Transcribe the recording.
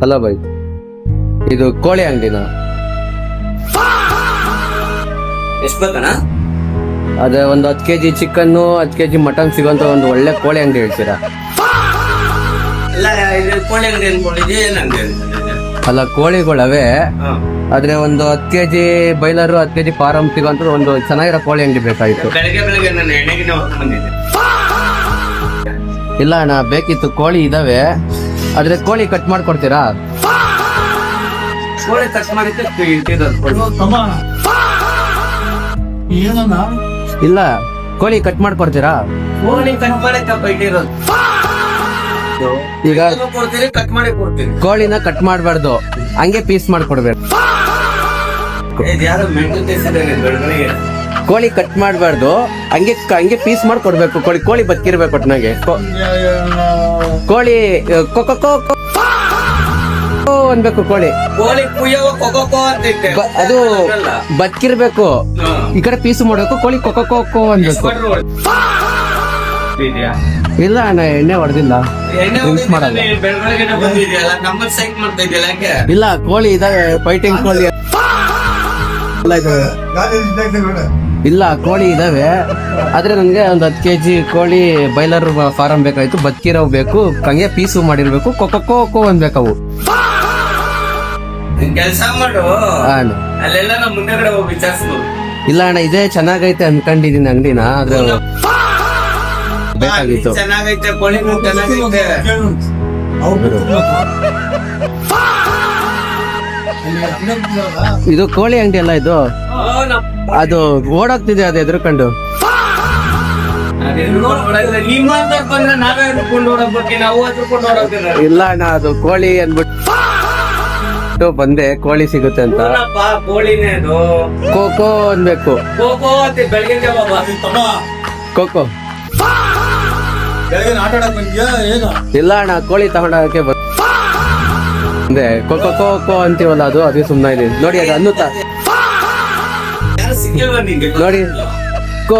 ಅಲ್ಲ ಬೈ, ಇದು ಕೋಳಿ ಅಂಗಡಿನ? ಎಷ್ಟು ಬೇಕಣ್ಣ? ಅದೇ ಒಂದು 10 kg ಚಿಕನ್ನು 10 kg ಮಟನ್ ಸಿಗೋಂತ ಒಂದು ಒಳ್ಳೆ ಕೋಳಿ ಅಂಗಡಿ ಹೇಳ್ತೀರಾ? ಇಲ್ಲ, ಇದು ಕೋಳಿ ಅಂಗಡಿ ಅನ್ಕೊಂಡಿದ್ದೆ, ಏನ್ ಅಂಗಡಿ ಅನ್ಕೊಂಡಿದ್ದೆ? ಅಲ್ಲ, ಕೋಳಿಗಳವೆ, ಆದ್ರೆ ಒಂದು 10 kg ಬೈಲರು 10 kg ಫಾರಂ ಸಿಗೋಂತ ಒಂದು ಚೆನ್ನಾಗಿರೋ ಕೋಳಿ ಅಂಗಡಿ ಬೇಕಾಗಿತ್ತು. ಬೆಳಗ್ಗೆ ನಾನು ಎಣ್ಣೆಗಿನ ಹೊತ್ಕೊಂಡ್ ಬಂದಿದ್ದೆ. ಇಲ್ಲ ಅಣ್ಣ, ಬೇಕಿತ್ತು. ಕೋಳಿ ಇದಾವೆ, ಆದ್ರೆ ಕೋಳಿ ಕಟ್ ಮಾಡ್ಕೊಡ್ತೀರಾ? ಕೋಳಿ ಕಟ್ ಮಾಡಿದ್ದು ಇಲ್ಲ, ಕೋಳಿ ಕಟ್ ಮಾಡ್ಕೊಡ್ತೀರಾ? ಕೋಳಿ ಕಟ್ ಮಾಡಕ್ಕಪ್ಪ ಇಟ್ಟಿರೋದು. ಈಗ ಕೊಡ್ತೀರಿ, ಕಟ್ ಮಾಡಿ ಕೊಡ್ತೀರಿ. ಕೋಳಿನ ಕಟ್ ಮಾಡ್ಬಾರ್ದು, ಹಂಗೆ ಪೀಸ್ ಮಾಡ್ಕೊಡ್ಬೇಕು. ಯಾರು ಮೆಂಟಲ್ ಕೇಸಿದ್ದಾರೆ ಬೆಳಗ್ಗೆ. ಕೋಳಿ ಕಟ್ ಮಾಡ್ಬಾರ್ದು, ಹಂಗೆ ಪೀಸ್ ಮಾಡ್ಕೊಡ್ಬೇಕು. ಕೋಳಿ ಬದುಕಿರ್ಬೇಕು ಒಟ್ನಾಗೆ. ಕೋಳಿ ಕೊಕ್ಕೋ ಅನ್ಬೇಕು. ಕೋಳಿ ಕುಯ್ಯವ ಕೊಕ್ಕೋ ಅಂತ ಇಟ್ಟೆ. ಅದು ಬದುಕಿರ್ಬೇಕು. ಈ ಕಡೆ ಪೀಸ್ ಮಾಡ್ಬೇಕು. ಕೋಳಿ ಕೊಕ್ಕೋ ಅನ್ಬೇಕು. ಇಲ್ಲ ಅಣ್ಣ, ಎಣ್ಣೆ ಹೊಡೆದಿಲ್ಲ. ಬೆಳಗ್ಗೆ ಬಂದಿದ್ಯಲ್ಲ, ನಮ್ಮಲ್ಲಿ ಸೈಕ್ ಮಾಡ್ತಾ ಇದೆಯಲ್ಲ, ಯಾಕೆ? ಇಲ್ಲ, ಕೋಳಿ ಇದಾವೆ, ಫೈಟಿಂಗ್ ಕೋಳಿ ಇಲ್ಲ, ಕೋಳಿ ಇದಾವೆ. ಆದ್ರೆ ನನ್ಗೆ ಒಂದು 10 kg ಕೋಳಿ ಬೈಲರ್ ಫಾರಂ ಬೇಕಾಯ್ತು. ಬದುಕಿರವ್ ಬೇಕು, ಹಂಗೆ ಪೀಸು ಮಾಡಿರ್ಬೇಕು. ಕೊಕ್ಕೋ ಅನ್ಬೇಕವು. ಕೆಲಸ ಮಾಡು, ಅಣ್ಣ. ಅಲ್ಲೆಲ್ಲ ನಮ್ ಮುಂದೆಗಡೆ ಹೋಗಿ ವಿಚಾರಿಸ್ಬೋದು. ಇಲ್ಲ ಅಣ್ಣ, ಇದೇ ಚೆನ್ನಾಗೈತೆ ಅನ್ಕೊಂಡಿದೀನಿ ಅಂಗಡಿನ, ಆದ್ರೆ ಬೇಕಾಗಿತ್ತು. ಚೆನ್ನಾಗೈತೆ, ಕೋಳಿನೂ ಚೆನ್ನಾಗೈತೆ. ಇದು ಕೋಳಿ ಅಂಗಡಿ ಅಲ್ಲ ಇದು? ಅದು ಓಡಾಗ್ತಿದೆ, ಅದು ಎದ್ರುಕೊಂಡು. ನಿಮ್ಮಂತ ಬಂದ್ರೆ ನಾವೇ ಎದ್ರುಕೊಂಡು ಓಡೋಗ್ಬೇಕು, ನಾವು ಎದ್ರುಕೊಂಡು ಓಡೋಗ್ತೀರ. ಇಲ್ಲ ಅಣ್ಣ, ಅದು ಕೋಳಿ ಅಂದ್ಬಿಟ್ಟು ಬಂದೆ, ಕೋಳಿ ಸಿಗುತ್ತೆ ಅಂತ. ಕೋಳಿನೇ ಅದು. ಕೋಕೋ ಅನ್ಬೇಕು. ಕೋಕೋ ಅಂತ ಬೆಳಗ್ಗೆ ಕೋಕೋ. ಆಟ ಆಡಕ್ ಬಂದ್ಯಾ ಏನು? ಇಲ್ಲ ಅಣ್ಣ, ಕೋಳಿ ತಗೊಂಡೋಗಕ್ಕೆ ಬಂದೆ. ಕೋಕೋ ಅಂತೀವಲ್ಲ, ಅದೇ ಸುಮ್ಮನೆ ಇದೆ ನೋಡಿ. ಅದು ಅನ್ನುತ್ತಾ ನೋಡಿ. ಕೋ